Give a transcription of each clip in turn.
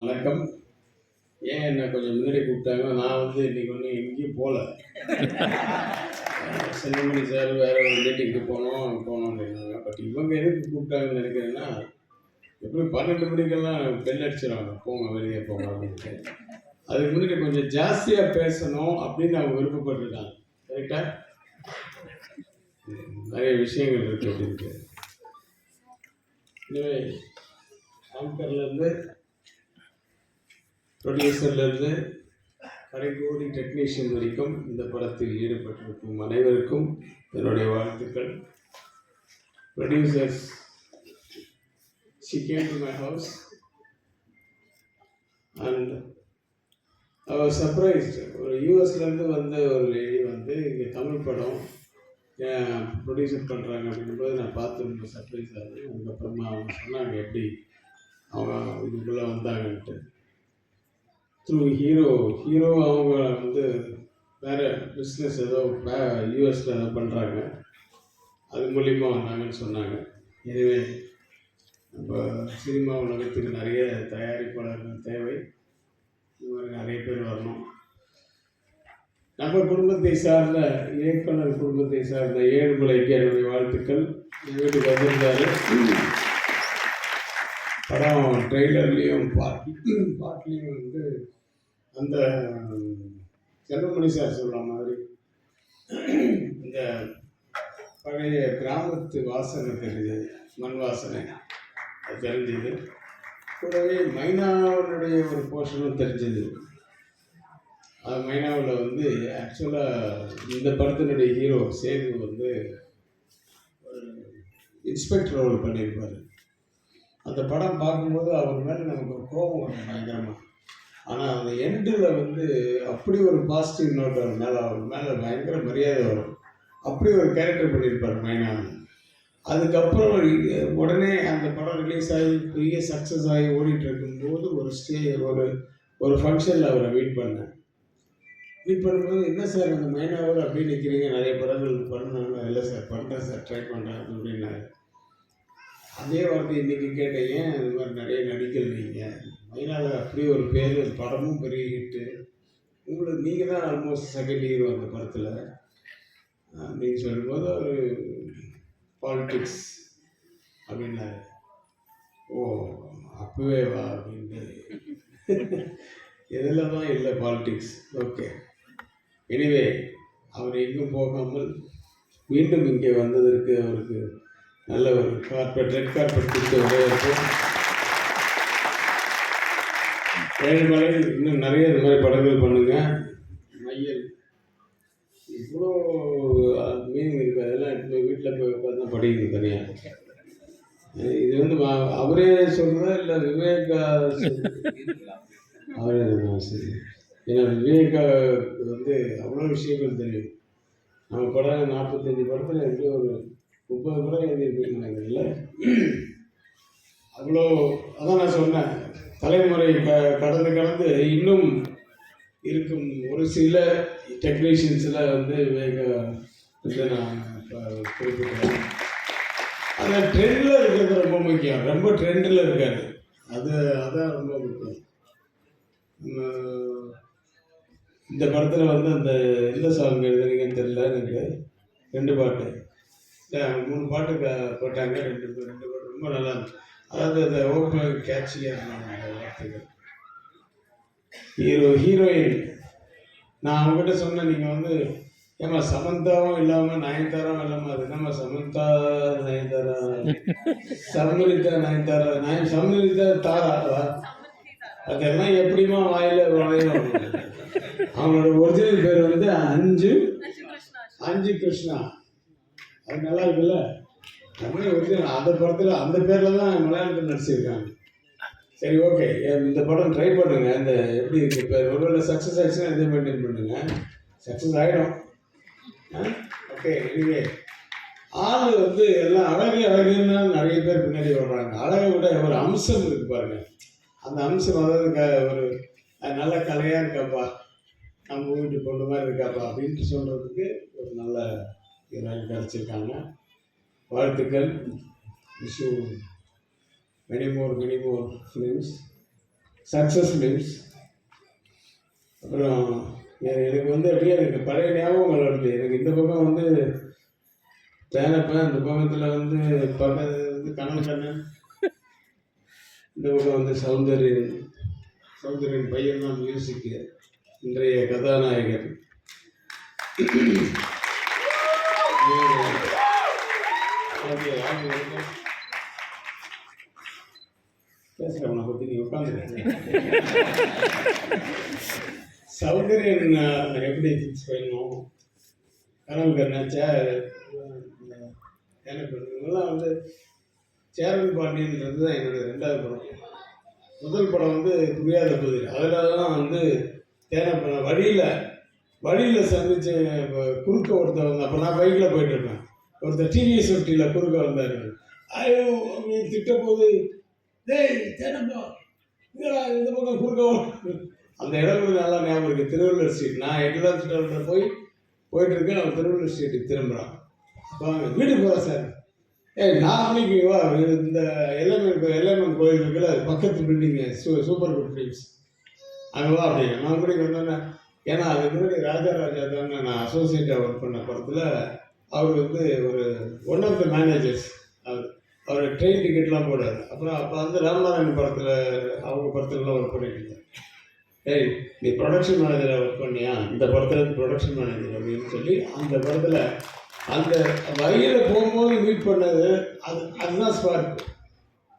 வணக்கம். ஏன் என்ன கொஞ்சம் முன்னாடி கூப்பிட்டாங்க. நான் இன்னைக்கு ஒன்றும் எங்கேயும் போகல. செல்வமணி சார் வேற ஒரு மீட்டிங்க்கு போனோம் அப்படின்னாங்க. பட் இவங்க எதுக்கு கூப்பிட்டாங்கன்னு நினைக்கிறேன்னா, எப்படி 12 மணிக்கெல்லாம் பெல் அடிச்சிடுவாங்க, போங்க வெளியே போங்க அப்படின்ட்டு. அதுக்கு முன்னாடி கொஞ்சம் ஜாஸ்தியாக பேசணும் அப்படின்னு அவங்க விருப்பப்பட்டுருக்காங்க. கரெக்டா? நிறைய விஷயங்கள் இருக்கு அப்படின்ட்டு. எனவே ஆங்கர்லேருந்து ப்ரொடியூசர்லேருந்து கடைக்கோடி டெக்னீஷியன் வரைக்கும் இந்த படத்தில் ஈடுபட்டிருக்கும் அனைவருக்கும் என்னுடைய வாழ்த்துக்கள். Producers, she came to my house and I was surprised. ஒரு யூஎஸ்லேருந்து வந்த ஒரு லேடி இங்கே தமிழ் படம் ப்ரொடியூசர் பண்ணுறாங்க அப்படிங்கும்போது நான் பார்த்து ரொம்ப சர்ப்ரைஸ் ஆகுது. அதுக்கப்புறமா அவங்க சொன்னாங்க எப்படி அவங்க இதுக்குள்ளே வந்தாங்கன்ட்டு. த்ரூ ஹீரோ அவங்க வேறு பிஸ்னஸ் ஏதோ யூஎஸில் ஏதோ பண்ணுறாங்க, அது மூலிமா வந்தாங்கன்னு சொன்னாங்க. எனவே நம்ம சினிமா உலகத்துக்கு நிறைய தயாரிப்பாளர்கள் தேவை. இது மாதிரி நிறைய பேர் வரணும். நம்ம குடும்பத்தை சார்ந்த இயக்குனர் குடும்பத்தை சார்ந்த ஏழுமலைக்கு என்னுடைய வாழ்த்துக்கள். வீட்டுக்கு வந்திருந்தாரு. படம் ட்ரெய்லர்லேயும் பாட்லேயும் அந்த செல்வமணி சார் சொல்கிற மாதிரி இந்த பழைய கிராமத்து வாசனை தெரிஞ்சது, மண் வாசனை அது தெரிஞ்சது. கூடவே மைனாவுடைய ஒரு போர்ஷனும் தெரிஞ்சது. அது மைனாவில் ஆக்சுவலாக இந்த படத்தினுடைய ஹீரோ சேது ஒரு இன்ஸ்பெக்டர் ரோல் பண்ணியிருப்பார். அந்த படம் பார்க்கும்போது அவர் மேலே நமக்கு ஒரு கோபம் வரும் பயங்கரமாக. ஆனால் அந்த எண்டில் அப்படி ஒரு பாசிட்டிவ் நோட் அவர் மேலே பயங்கர மரியாதை வரும். அப்படி ஒரு கேரக்டர் பண்ணியிருப்பார் மைனான். அதுக்கப்புறம் உடனே அந்த படம் ரிலீஸ் ஆகி பெரிய சக்ஸஸ் ஆகி ஓடிட்டு இருக்கும்போது ஒரு ஃபங்க்ஷனில் அவரை மீட் பண்ணும்போது என்ன சார் அந்த மைனாவர் அப்படி நிற்கிறீங்க, நிறைய படங்கள் பண்ணாங்க. இல்லை சார் பண்ணுறேன் சார், ட்ரை பண்ணுறேன் அப்படின்னாரு. அதே வார்த்தை இன்றைக்கி கேட்டேன், ஏன் அது மாதிரி நிறைய நடிக்கல் நீங்கள் மைனாவில் அப்படி ஒரு பேர், படமும் பெரிய ஹிட்டு, உங்களுக்கு நீங்கள் தான் ஆல்மோஸ்ட் செகண்ட் ஹீரோ அந்த படத்தில் அப்படின்னு சொல்லும்போது ஒரு பாலிட்டிக்ஸ் அப்படின்னாரு. ஓ அப்பவே வா அப்படின்ட்டு. இதில் தான் இல்லை பாலிட்டிக்ஸ். ஓகே, எனிவே அவர் எங்கும் போகாமல் மீண்டும் இங்கே வந்ததற்கு அவருக்கு நல்ல ஒரு ரெட் கார்பெட் கொடுத்து வரவேற்போம். ஏழுமலை இன்னும் நிறைய இது மாதிரி படங்கள் பண்ணுங்க. மையல் இவ்வளோ மீனிங் இருக்குது, அதெல்லாம் இப்போ வீட்டில் போய் உட்காந்து தான் படிக்கணும் தனியாக. இது அவரே சொல்கிறதா இல்லை விவேகா? அவரே சரி. ஏன்னா விவேகா அவ்வளோ விஷயங்கள் தெரியும். நம்ம படம் 45 படத்தில் எப்படியும் ஒரு 30 படம் எழுதியிருப்பீங்கல்ல. அவ்வளோ அதான் நான் சொன்னேன், தலைமுறை கடந்து இன்னும் இருக்கும் ஒரு சில டெக்னீஷியன்ஸில் விவேகா நான் குறிப்பிட்டேன். அதில் ட்ரெண்டில் இருக்கிறது ரொம்ப முக்கியம். ரொம்ப ட்ரெண்டில் இருக்காது, அதான் ரொம்ப முக்கியம். இந்த படத்தில் அந்த எந்த சாங் எழுதுறீங்கன்னு தெரியல எனக்கு. 2 பாட்டு 3 பாட்டு போட்டாங்க. 2 பாட்டு ரொம்ப நல்லா இருந்துச்சு. அதாவது அந்த ஓப்பன் கேட்சியாக இருந்தாங்க அந்த வார்த்தைகள். ஹீரோயின் நான் அவங்ககிட்ட சொன்னேன், நீங்கள் ஏமா சமந்தாவும் இல்லாமல் நயன்தாராவும் இல்லாமல் அது என்னம்மா சமந்தா நயன்தாரா, சமரிதா நயன்தாரா, சமரிதா தாரா, அதெல்லாம் எப்படிமா வாயில வளையும். அவங்களோட ஒரிஜினல் பேர் அஞ்சு கிருஷ்ணா. அது நல்லா இருக்குல்ல. தமிழ் ஒரிஜினல் அந்த படத்தில் அந்த பேரில் தான் மலையாளத்தில் நடிச்சிருக்காங்க. சரி, ஓகே, இந்த படம் ட்ரை பண்ணுங்க. இந்த எப்படி இருக்கு இப்போ ஒருவேளை சக்ஸஸ் ஆகிடுச்சுன்னா இதே மெயின்டைன் பண்ணுங்க, சக்ஸஸ் ஆகிடும். ஓகே, எனிவே ஆள் எல்லாம் அழகுன்னா நிறைய பேர் பின்னாடி வர்றாங்க. அழகை விட ஒரு அம்சம் இருக்கு பாருங்க. அந்த அம்சம் ஒரு நல்ல கலையாக இருக்காப்பா, நம்ம வீட்டு பொண்ணு மாதிரி இருக்காப்பா அப்படின்ட்டு சொல்கிறதுக்கு ஒரு நல்ல ஹீரோயின் கிடச்சிருக்காங்க. வாழ்த்துக்கள். Wish you many more films. Success films. அப்புறம் எனக்கு வந்து அப்படியே எனக்கு பழைய ஞாபகங்கள் வருது. எனக்கு இந்த பக்கம் வந்து தேனப்பன், இந்த பக்கத்தில் வந்து பக்கத்தில் வந்து கனல் கண்ணன், இந்த பக்கம் வந்து சௌந்தர்யன். சௌந்தர்யன் பையன் தான் மியூசிக்கு, இன்றைய கதாநாயகன். பேசுகிறவனை பற்றி நீ உட்காந்துருக்கேன். சௌந்தர்யன் எப்படி ஃபிக்ஸ் பண்ணணும், கனவு கண்ணாச்சா எனக்கு இதெல்லாம் வந்து சேரன் பாண்டியன்றது தான் என்னோடய 2வது படம். முதல் படம் வந்து புரியாத புதிர். அதில் தான் வந்து தேனப்பன் வழியில் சந்திச்சு குறுக்க ஒருத்தர் வந்து, அப்போ நான் பைக்கில் போயிட்டுருப்பேன், ஒருத்தர் டிவிஎஸ் 50 குறுக்க வந்தார். ஐயோ அப்படின்னு திட்ட போது, டேய் தேனப்பா இந்த பக்கம் குறுக்க. அந்த இடம் நல்லா ஞாபகம் இருக்குது. திருவள்ளுவர் ஸ்ட்ரீட். நான் 8வது ஸ்டாண்டில் போயிட்டுருக்கேன். அவன் திருவள்ளுவர் ஸ்ட்ரீட்டுக்கு திரும்புகிறான். அப்போ வீட்டுக்கு போகிறேன் சார். நான் அன்னைக்கு வா, இந்த எல்எம்என் கோயில் இருக்குல்ல, பக்கத்து பில்டிங்கு, சூப்பர் குட் ஃபிலிம்ஸ், அங்கே வா அப்படின்னு. நான் முன்னாடி வந்தோன்னே, ஏன்னா அதுக்கு முன்னாடி ராஜா தானே நான் அசோசியேட்டாக ஒர்க் பண்ண படத்தில் அவர் வந்து ஒரு ஒன் ஆஃப் த மேனேஜர்ஸ். அவர் ட்ரெயின் டிக்கெட்லாம் போடாது. அப்புறம் அப்போ வந்து ராமநாராயணன் படத்தில் அவங்க படத்துலலாம் ஒர்க் பண்ணிட்டு இருந்தார். ஏய் நீ ப்ரொடக்ஷன் மேனேஜராக ஒர்க் பண்ணியா, இந்த படத்தில் ப்ரொடக்ஷன் மேனேஜர் அப்படின்னு சொல்லி அந்த படத்தில் அந்த வழியில் போகும்போது மீட் பண்ணது அதுதான் ஸ்பார்க்.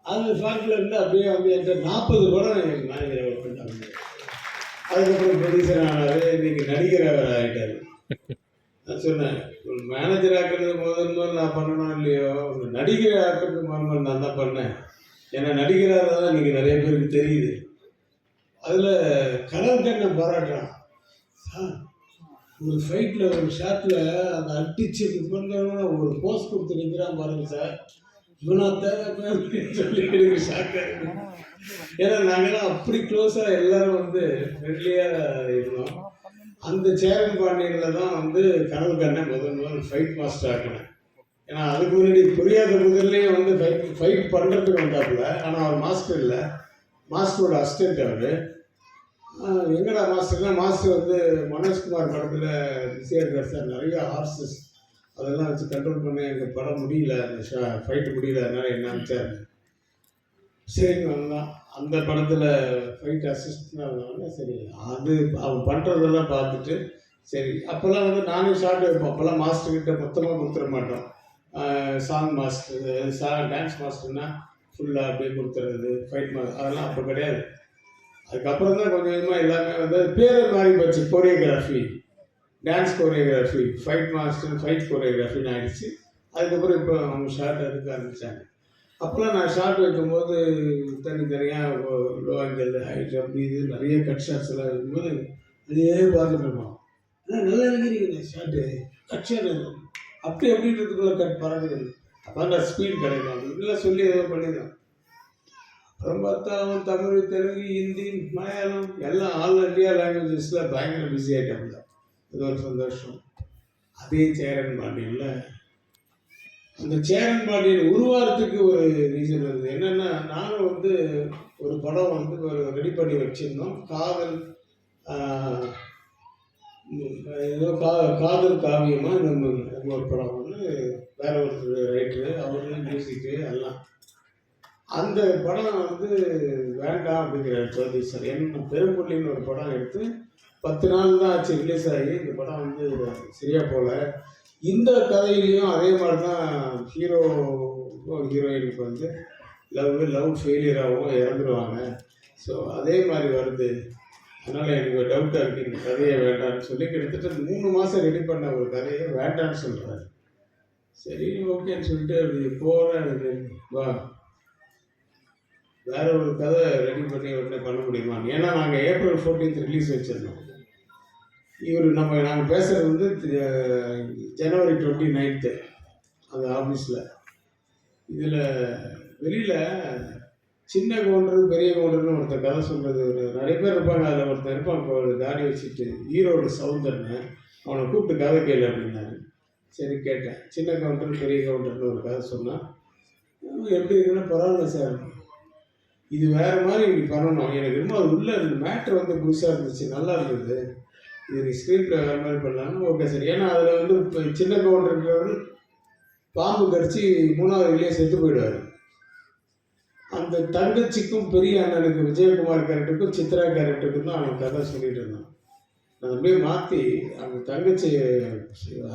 அந்த ஸ்பார்க்கில் இருந்து அப்படியே வந்து என்கிட்ட 40 படம் எனக்கு மேனேஜராக ஒர்க் பண்ணிட்டாங்க. அதுக்கப்புறம் ப்ரொடியூசர் ஆனார், இன்றைக்கி நடிகராக ஆகிட்டார். நான் சொன்னேன், ஒரு மேனேஜர் ஆக்கிறது முதல் நான் பண்ணணும் இல்லையோ, ஒரு நடிகரை ஆக்கிறது முதல் நான் தான் பண்ணேன். ஏன்னா நடிகராக தான் இன்றைக்கி நிறைய பேருக்கு தெரியுது. அதில் கனல் கண்ணன் பாராட்டுறான், சார் ஒரு ஃபைட்டில் ஒரு ஷாட்டில் அந்த அடிச்சு பண்ணவன ஒரு போஸ்ட் கொடுத்து நிற்கிறான் பாருங்க சார், இவனா தேவை அப்படின்னு சொல்லி எனக்கு ஷாக்காக இருக்கு. ஏன்னா நாங்கள்லாம் அப்படி க்ளோஸாக எல்லோரும் வந்து ஃப்ரெண்ட்லியாக இருந்தோம். அந்த சேரன் பாண்டியனில் தான் வந்து கனல் கண்ணன் முதல் ஃபைட் மாஸ்டர் ஆக்கினேன். ஏன்னா அதுக்கு முன்னாடி புரியாத முதல்லையே வந்து ஃபைட் பண்ணுறதுக்கு வந்தாப்புல. ஆனால் அவர் மாஸ்டர் இல்லை, மாஸ்டரோட அசிஸ்டன்ட் அவர். எங்கடா மாஸ்டர்னா, மாஸ்டர் வந்து மனோஜ்குமார் படத்தில் பிஸியாக இருக்கார் சார், நிறைய ஹார்சஸ் அதெல்லாம் வச்சு கண்ட்ரோல் பண்ண எங்கள் படம் முடியல, அந்த ஃபைட்டு முடியல, அதனால் என்ன அனுப்பிச்சார். சரிங்க வந்தான். அந்த படத்தில் ஃபைட் அசிஸ்டன்டாக இருந்தவங்க. சரி அது அவன் பண்ணுறதெல்லாம் பார்த்துட்டு சரி. அப்போல்லாம் வந்து நானும் ஷார்ட் வைப்போம். அப்போல்லாம் மாஸ்டர்கிட்ட மொத்தமாக கொடுத்துட மாட்டோம். சாங் மாஸ்டர், டான்ஸ் மாஸ்டர்னால் ஃபுல்லாக அப்படியே கொடுத்துறது, ஃபைட் மாஸ்டர் அதெல்லாம் அப்போ கிடையாது. அதுக்கப்புறம் தான் கொஞ்சம் கொஞ்சமாக எல்லாமே வந்து பேரை மாறி போச்சு. Choreography, dance choreography, fight master, fight கோரியோகிராஃபின்னு ஆகிடுச்சு. அதுக்கப்புறம் இப்போ அவங்க ஷார்ட் எடுக்க ஆரம்பித்தாங்க. அப்போல்லாம் நான் ஷார்ட் வைக்கும்போது தனித்தனியாக லோ ஆங்கிள், ஹைட், அப்படி இது நிறைய கட் ஷாட்ஸ் எல்லாம் இருக்கும்போது அதே பார்த்துட்டு இருப்போம். ஆனால் நல்லா இருக்கிறீங்க ஷார்ட்டு, கட் ஷாட் அப்படி அப்படின்றதுக்குள்ளே கட் பறக்குது. அப்போ அந்த ஸ்பீட் கிடைக்கும் அப்படின்லாம் சொல்லி ஏதோ பண்ணிடுறோம். அப்புறம் பார்த்தா அவன் தமிழ், தெலுங்கு, ஹிந்தி, மலையாளம் எல்லாம் ஆல் இண்டியா லாங்குவேஜஸில் பயங்கர பிஸி ஆகிட்டாங்க. அது ஒரு சந்தோஷம். அதே சேரன் பாண்டியனில் அந்த சேரன் பாண்டியன் உருவாகிறதுக்கு ஒரு ரீசன் வருது. என்னென்னா, நானும் வந்து ஒரு படம் வந்து ஒரு ரெடி பண்ணி வச்சுருந்தோம். காதல் ஏதோ காதல் காவியமாக நம்ம ஒரு படம் வந்து வேற ஒரு ரைட்டரு, அவரு மியூசிக்கு எல்லாம். அந்த படம் வந்து வேண்டாம் அப்படிங்கிற ப்ரொடியூசர். என்ன பெரும்புள்ளின்னு ஒரு படம் எடுத்து 10 நாள் தான் ஆச்சு ரிலீஸ் ஆகி. இந்த படம் வந்து சரியாக போகல. இந்த கதையிலையும் அதே மாதிரி தான் ஹீரோ ஹீரோயினுக்கு வந்து லவ் ஃபெயிலியராகவும் இறந்துடுவாங்க. ஸோ அதே மாதிரி வருது. அதனால் எனக்கு டவுட்டாக இருக்குது, இந்த கதையை வேண்டான்னு சொல்லி கிட்டத்தட்ட 3 மாதம் ரெடி பண்ண ஒரு கதையை வேண்டான்னு சொல்கிறாரு. சரி ஓகேன்னு சொல்லிட்டு அப்படி போகிறேன். வா வேற ஒரு கதை ரெடி பண்ணி உடனே பண்ண முடியுமா? ஏன்னா நாங்கள் April 14 ரிலீஸ் வச்சுருந்தோம். நாங்கள் பேசுகிறது வந்து January 29 அந்த ஆஃபீஸில். இதில் வெளியில் சின்ன கவுண்டர் பெரிய கவுண்டர்னு ஒருத்தர் கதை சொல்கிறது நிறைய பேர் இருப்பாங்க. அதில் ஒருத்தர் இருப்பான், ஒரு தாடி வச்சுட்டு, ஈரோடு சவுந்தர்னு, அவனை கூப்பிட்டு கதை கேளு அப்படின்னாரு. சரி கேட்டேன். சின்ன கவுண்டர் பெரிய கவுண்டர்னு ஒரு கதை சொன்னால் எப்படி இருக்குன்னா, பரவாயில்ல சார், இது வேறு மாதிரி இப்படி பண்ணணும். எனக்கு ரொம்ப அது உள்ள மேட்ரு வந்து புதுசாக இருந்துச்சு, நல்லா இருந்தது. இது நீ ஸ்க்ரீன் ப்ளே வேறு மாதிரி பண்ணலான்னு ஓகே சார். ஏன்னா அதில் வந்து இப்போ சின்ன கவுண்டர்ன்றவர் பாம்பு கடிச்சு 3வது வெளியே செத்து போயிடுவார். அந்த தங்கச்சிக்கும் பெரிய அண்ணனுக்கு விஜயகுமார் கேரக்டருக்கும் சித்ரா கேரக்டருக்கும் தான் அவன் கதை சொல்லிட்டு இருந்தான். நான் அப்படியே மாற்றி அந்த தங்கச்சி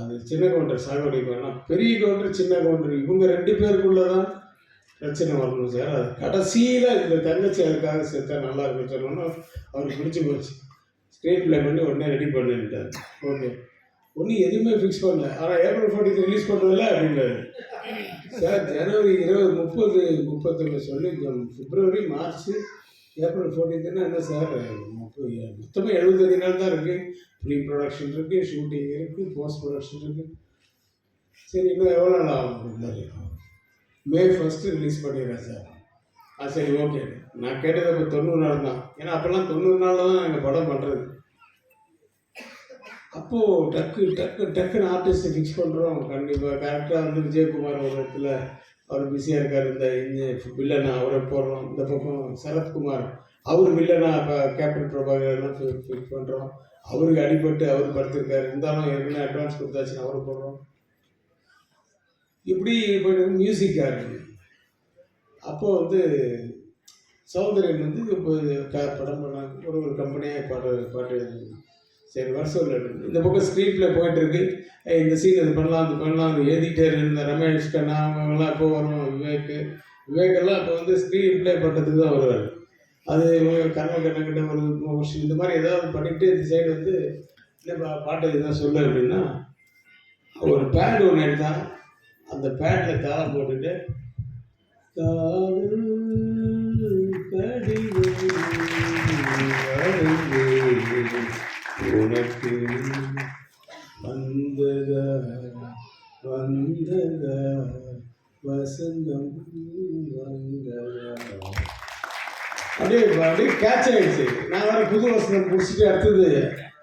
அந்த சின்ன கவுண்டர் சாகடிப்பான்னா பெரிய கவுண்டர் சின்ன கவுண்டர் இவங்க 2 பேருக்குள்ளே தான் பிரச்சனை வரணும் சார். அது கடைசியில் இந்த தங்கச்சி அதுக்காக செத்தா நல்லா இருக்குன்னு சொன்னோன்னா அவருக்கு பிடிச்சி போச்சு. ஸ்க்ரீன் ப்ளே பண்ணி உடனே ரெடி பண்ணிட்டார். ஓகே, ஒன்றும் எதுவுமே ஃபிக்ஸ் பண்ணல. ஆனால் ஏப்ரல் 14 ரிலீஸ் பண்ணுறதில்ல அப்படின்றாரு சார். ஜனவரி 20, 30, 31 சொல்லி பிப்ரவரி, மார்ச், ஏப்ரல் 14 என்ன சார்? மொத்தமாக 75 நாள் தான் இருக்குது. ப்ரீ ப்ரொடக்ஷன் இருக்குது, ஷூட்டிங் இருக்குது, போஸ்ட் ப்ரொடக்ஷன் இருக்குது. சரி, இன்னும் எவ்வளோ நாள் ஆகும் அப்படின்னாரு. May 1 ரிலீஸ் பண்ணிடுறேன் சார். சரி ஓகே. நான் கேட்டது இப்போ 90 நாள் தான். ஏன்னா அப்போல்லாம் 90 நாள் தான் நாங்கள் படம் பண்ணுறது. அப்போது டக்குன்னு ஆர்டிஸ்ட்டை ஃபிக்ஸ் பண்ணுறோம். கண்டிப்பாக கரெக்டாக வந்து விஜயகுமார் ஒரு இடத்துல அவர் பிஸியாக இருக்கார். இந்த வில்லனா அவரை போடுறோம். இந்த பக்கம் சரத்குமார் அவர் வில்லனா கேப்டன் பிரபாகரெல்லாம் ஃபிக்ஸ் பண்ணுறோம். அவருக்கு அடிபட்டு அவர் படுத்திருக்காரு. இருந்தாலும் ஏற்கனவே அட்வான்ஸ் கொடுத்தாச்சுன்னு அவரை போடுறோம். இப்படி மியூசிக் ஆடுறது. அப்போது வந்து சௌந்தர்யன் வந்து இப்போ படம் பண்ண ஒரு கம்பெனியாக பாட்டு எழுதுங்க. சரி வருஷம் இல்லை. இந்த பக்கம் ஸ்க்ரீன் ப்ளே போயிட்டுருக்கு. இந்த சீன் இது பண்ணலாம், அது பண்ணலாம், அது எழுதிட்டே இருந்த ரமேஷ் கண்ணா அவங்கெல்லாம் இப்போ வரும். விவேக்கெல்லாம் இப்போ வந்து ஸ்க்ரீன் ப்ளே பண்ணுறதுக்கு தான் வருவார். அது கண்ணக்கிட்ட ஒரு இந்த மாதிரி ஏதாவது பண்ணிவிட்டு இந்த சைடு வந்து இல்லை பாட்டு இதுதான் சொல்லு அப்படின்னா ஒரு பேட் ஒன்று எடுத்தான். அந்த பேட்டில் தாளம் போட்டுட்டு உனக்கு வந்ததா வந்ததா வசந்தம் வந்ததா அப்படியே கேட்ச் ஆகிடுச்சு. நான் வேறு புது வசந்தம் முடிச்சுட்டு அடுத்தது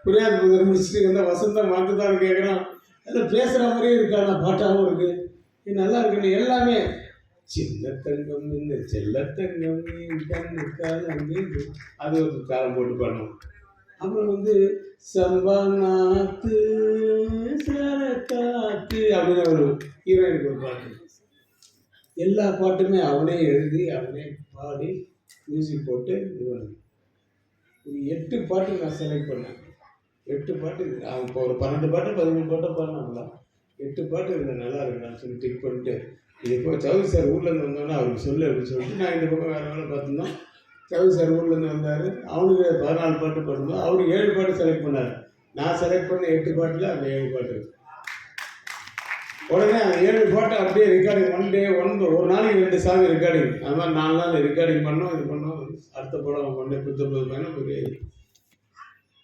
புரியாது புது முடிச்சுட்டு இருந்தால் வசந்தம் வந்துதான் கேட்குறோம். அதில் பேசுகிற மாதிரியே இருக்கா, நான் பாட்டாகவும் இருக்குது. இது நல்லா இருக்குன்னு எல்லாமே சின்ன தங்கம் இந்த செல்ல தங்கம் கண்ணு காலம் அது ஒரு காலம் போட்டு பண்ணோம். அப்புறம் வந்து சம்பாநாத்து சரக்காத்து அப்படின்னு ஒரு ஹீரோயினுக்கு ஒரு பாட்டு. எல்லா பாட்டுமே அவனே எழுதி அவனே பாடி மியூசிக் போட்டு இது பண்ணு. ஒரு 8 பாட்டு நான் செலக்ட் பண்ணேன். 8 பாட்டு அவன் இப்போ ஒரு 12 பாட்டு 13 பாட்டை பாடினாங்களா. 8 பாட்டு இதில் நல்லா இருக்குன்னு சொல்லி டிக் பண்ணிட்டு இது இப்போ சௌரி சார் ஊர்லேருந்து வந்தோன்னா அவருக்கு சொல்லு அப்படின்னு சொல்லிட்டு நான் இந்த பக்கம் வேறு வேலை பார்த்துருந்தோம். சௌரி சார் ஊர்லேருந்து வந்தார். அவனுக்கு 14 பாட்டு பாடும்போது அவரு 7 பாட்டு செலக்ட் பண்ணார். நான் செலக்ட் பண்ண 8 பாட்டில் அந்த 7 பாட்டு. உடனே அந்த 7 பாட்டை அப்படியே ரெக்கார்டிங் ஒரு நாளைக்கு 2 சாங் ரெக்கார்டிங். அது மாதிரி 4 நாள் ரெக்கார்டிங் பண்ணோம். இது பண்ணோம். அடுத்த படம் மண்டே 19 பயணம் பெரிய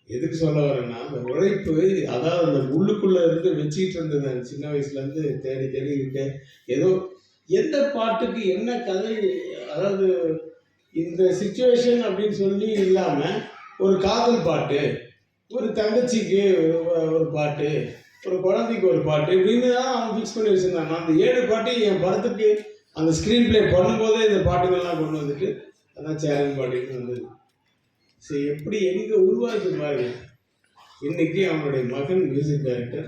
எதுக்கு சொல்ல வரேன்னா அந்த உழைப்பு, அதாவது அந்த உள்ளுக்குள்ளே இருந்து வச்சுக்கிட்டு இருந்தது சின்ன வயசுலேருந்து தேடி தேடிக்கிட்டு ஏதோ எந்த பாட்டுக்கு என்ன கதை, அதாவது இந்த சிச்சுவேஷன் அப்படின்னு சொல்லி இல்லாமல் ஒரு காதல் பாட்டு, ஒரு தங்கச்சிக்கு ஒரு பாட்டு, ஒரு குழந்தைக்கு ஒரு பாட்டு இப்படின்னு தான் அவன் ஃபிக்ஸ் பண்ணி வச்சுருந்தாங்க. அந்த 7 பாட்டு என் படத்துக்கு அந்த ஸ்க்ரீன் ப்ளே பண்ணும்போதே இந்த பாட்டுகள்லாம் கொண்டு வந்துட்டு அதான் சேலஞ்ச் பாட்டுன்னு வந்தது. சரி, எப்படி எங்கே உருவாக்கி பாருங்க. இன்னைக்கு அவனுடைய மகன் மியூசிக் டைரக்டர்.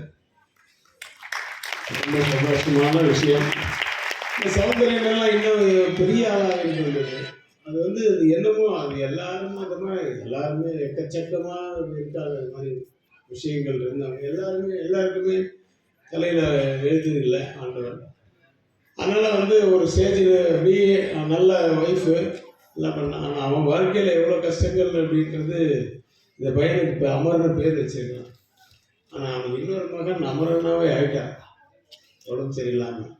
ரொம்ப சந்தோஷமான விஷயம். இந்த சௌந்தர்யெல்லாம் இன்னும் பெரிய ஆளாக இருக்கின்றது. அது வந்து அது என்னமோ அது எல்லாருமே அந்த மாதிரி எல்லாருமே எக்கச்சக்கமாக இருக்காது. அது மாதிரி விஷயங்கள் இருந்தாங்க. எல்லாருக்குமே தலையில் எழுதுதில்லை ஆண்டவர். அதனால் வந்து ஒரு ஸ்டேஜில் அப்படியே நல்ல ஒய்ஃபு எல்லாம் பண்ணான். ஆனால் அவன் வாழ்க்கையில் எவ்வளோ கஷ்டங்கள் அப்படின்றது இந்த பையனுக்கு இப்போ அமர்னு பேர் வச்சிருக்கான். ஆனால் அவனுக்கு இன்னொரு மகன் அமரனாவே ஆகிட்டான் உடம்பு சரியில்லாமல்.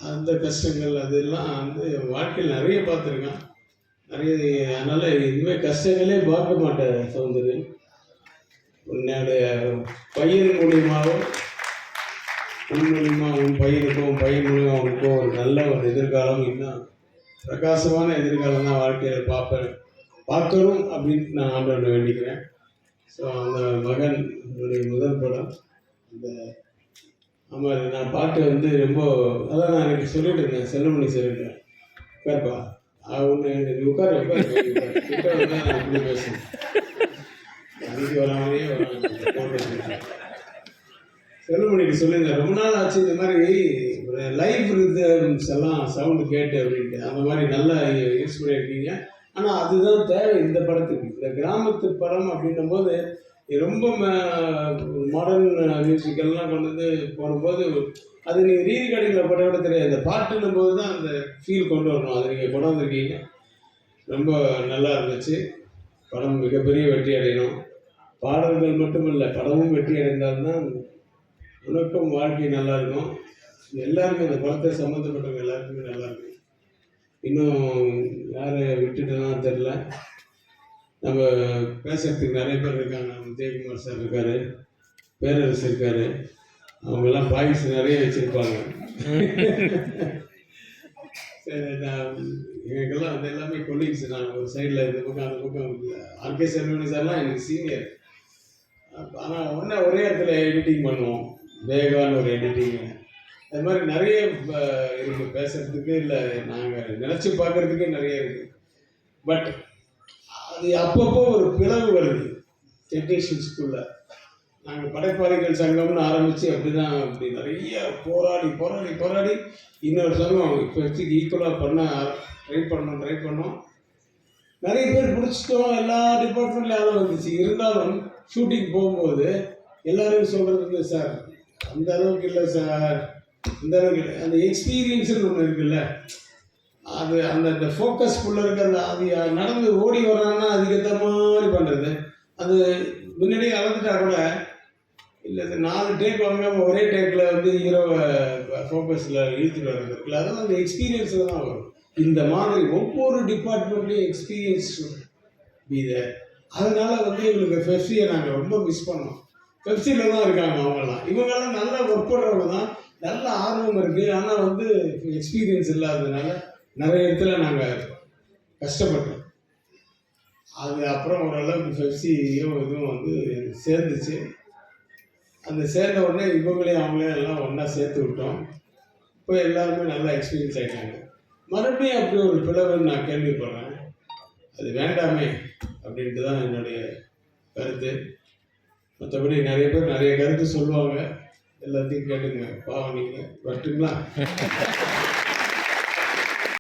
அந்த கஷ்டங்கள் அதெல்லாம் வந்து வாழ்க்கையில் நிறைய பார்த்துருக்கான். அதனால் இனிமேல் கஷ்டங்களே பார்க்க மாட்டேன் சௌந்தர்யன். உன்னுடைய பையன் மூலியமாகவும் உன் பையனுக்கும் பையன் மூலியமாக அவனுக்கும் ஒரு நல்ல ஒரு எதிர்காலம், இன்னும் பிரகாசமான எதிர்காலம் தான் வாழ்க்கையில் பார்க்கணும் அப்படின்னு நான் ஆண்டவனை வேண்டிக்கிறேன். ஸோ அந்த மகன் என்னுடைய முதல் படம் அந்த ஆமாம். நான் பாட்டு வந்து ரொம்ப அதான் நான் எனக்கு சொல்லிட்டு இருந்தேன். செல்லுமணி சொல்லிட்டேன் கேட்பா ஒன்று உட்கார கிட்ட வந்து நான் இப்படி பேசுவேன். அதுக்கு வராமலே வராங்க. செல்லுமணிக்கு சொல்லியிருந்தேன், ரொம்ப நாள் ஆச்சு இந்த மாதிரி ஒரு லைவ் ரிதம்ஸ் எல்லாம் சவுண்டு கேட்டு அப்படின்ட்டு. அந்த மாதிரி நல்லா யூஸ் பண்ணியிருக்கீங்க. ஆனால் அதுதான் தேவை இந்த படத்துக்கு. இந்த கிராமத்து படம் அப்படின்னும் போது ரொம்ப மாடர்ன் மியூசிக்கெல்லாம் கொண்டு வந்து போடும்போது அது நீங்கள் ரீரிகார்டிங்கில் போட விட தெரியாது. இந்த பாட்டுன்னும் போது தான் அந்த ஃபீல் கொண்டு வரணும். அதை நீங்கள் கொண்டு வந்திருக்கீங்க. ரொம்ப நல்லா இருந்துச்சு. படம் மிகப்பெரிய வெற்றி அடையணும். பாடல்கள் மட்டும் இல்லை, படமும் வெற்றி அடைந்தால்தான் உனக்கும் வாழ்க்கை நல்லா இருக்கும். எல்லாருமே இந்த படத்தை சம்மந்தப்பட்டவங்க எல்லாருக்குமே நல்லா இருக்கும். இன்னும் யாரை விட்டுட்டுலாம் தெரில. நம்ம பேசுறதுக்கு நிறைய பேர் இருக்காங்க. விஜயகுமார் சார் இருக்கார், பேரரசு இருக்கார். அவங்கெல்லாம் பாய்ஸ் நிறைய வச்சுருப்பாங்க. சரி, நான் எங்களுக்கெல்லாம் வந்து எல்லாமே கொலீக்ஸ். நான் ஒரு சைடில் இந்த பக்கம் அந்த பக்கம் ஆர்கே செல்வமணி சார்லாம் எனக்கு சீனியர். ஆனால் ஒரே இடத்துல எடிட்டிங் பண்ணுவோம். வேகான்னு ஒரு எடிட்டிங்கு. அது மாதிரி நிறைய இருக்குது பேசுகிறதுக்கு. இல்லை, நாங்கள் நினச்சி பார்க்குறதுக்கே நிறைய இருக்குது. பட் அது அப்பப்போ ஒரு பிளவு வருது டெக்னீஷியன்ஸ்குள்ளே. நாங்கள் படைப்பாளிகள் சங்கம்னு ஆரம்பித்து அப்படி நிறைய போராடி இன்னொரு சங்கம் இப்போதைக்கு ஈக்குவலாக ட்ரை பண்ணோம். நிறைய பேர் பிடிச்சிட்டோம். எல்லா டிபார்ட்மெண்ட்லையும் வந்துச்சு. இருந்தாலும் ஷூட்டிங் போகும்போது எல்லாரும் சொல்கிறது வந்து, சார் அந்த அளவுக்கு இல்லை சார், இந்த அளவுக்கு இல்லை. அந்த எக்ஸ்பீரியன்ஸுன்னு ஒன்று இருக்குல்ல, அது அந்த ஃபோக்கஸ்ஃபுல்லாக இருக்கிற அது நடந்து ஓடி வராங்கன்னா அதுக்கேற்ற மாதிரி பண்ணுறது. அது முன்னாடியே அளந்துட்டா கூட இல்லை, 4 டேக் வாங்காமல் ஒரே டேக்கில் வந்து ஹீரோவை ஃபோக்கஸில் இழுத்துட்டு வர்றது இருக்குல்ல, அதெல்லாம் அந்த எக்ஸ்பீரியன்ஸில் தான் வரும். இந்த மாதிரி ஒவ்வொரு டிபார்ட்மெண்ட்லேயும் எக்ஸ்பீரியன்ஸ் இது. அதனால் வந்து எங்களுக்கு பெப்சியை நாங்கள் ரொம்ப மிஸ் பண்ணோம். பெப்சியில் தான் இருக்காங்க அவங்கெல்லாம். இவங்கெல்லாம் நல்லா ஒர்க் பண்ணுறவங்க தான், நல்ல ஆர்வம் இருக்குது. ஆனால் வந்து எக்ஸ்பீரியன்ஸ் இல்லாததுனால நிறைய இடத்துல நாங்கள் கஷ்டப்பட்டோம். அது அப்புறம் ஓரளவுக்கு பெப்சியும் இதுவும் வந்து சேர்ந்துச்சு. அந்த சேர்ந்த உடனே இவங்களையும் அவங்களையும் எல்லாம் ஒன்றா சேர்த்து விட்டோம். இப்போ எல்லாருமே நல்லா எக்ஸ்பீரியன்ஸ் ஆகிட்டாங்க. மறுபடியும் அப்படி ஒரு பிளவுன்னு நான் கேள்விப்படுறேன். அது வேண்டாமே அப்படின்ட்டு தான் என்னுடைய கருத்து. மற்றபடி நிறைய பேர் நிறைய கருத்து சொல்லுவாங்க. எல்லாத்தையும் கேட்டுங்க. பாவம், நீங்கள் வரட்டுங்களா?